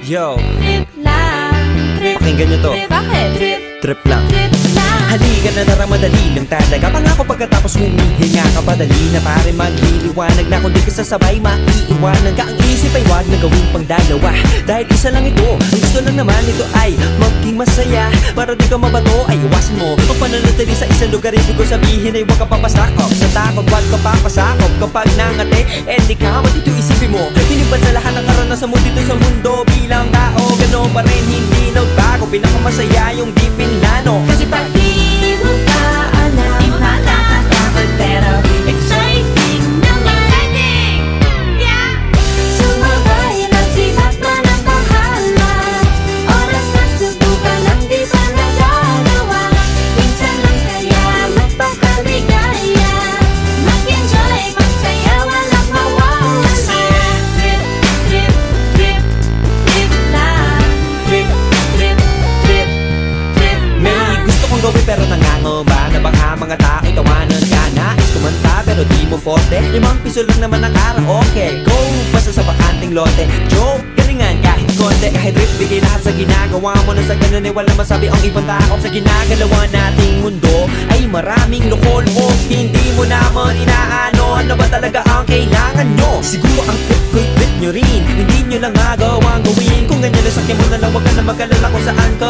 Yo, Trip lang, trip. pakinggan nyo to. Bakit? Trip, Trip lang. trip lang. Halika na tara, madali lang talaga. Pangako pagkatapos humihinga ka padali na pare magliliwanag na kung di ka sasabay maiiwanan ka. Ang isip ay wag na gawing pang dalawa, dahil isa lang ito. Ang gusto lang naman ito ay maging masaya. Para di ka mabato ay iwasan mo ang pananatili sa isang lugar. Ibig ko sabihin ay huwag ka papasakop sa takot, wag ka papasakop. Kapag nangate, di ka matito isipin mo. Tinipan sa lahat ng karanasan mo dito sa mundo. Bilang tao, gano'n pa rin hindi nagbago. Pinakamasaya yung di pinlano. Kasi pag di mo pa alam, di mo nakakatakot pero exciting naman. Exciting! Yeah! Sumabay lang sipat na ng bahala. Oras na subukan ang di pa nagagawa. Minsan lang kaya magpakaligaya. Mag-enjoy, magsaya, walang mawawala. Trip, trip, trip, trip lang. Trip, trip, trip, trip May gusto kong gawin pero nangangamba na baka mga tao'y tawanan ka. Nais kumanta pero di mo forte. 5 piso lang naman ang karaoke. Go, basta sa bakanting lote. Joke, galingan kahit konti. Kahit rip, bigay lahat sa ginagawa mo. Na sa ganun ay wala masabi ang ibang tao. Sa ginagalawa nating mundo ay maraming loko-loko. Hindi mo naman inaano, ano ba talaga ang kailangan nyo? Siguro ang trip ko'y trip nyo rin. Hindi nyo lang agawang gawin. Kung ganyan, sakyan mo na lang, wag ka na mag-alala kung saan ka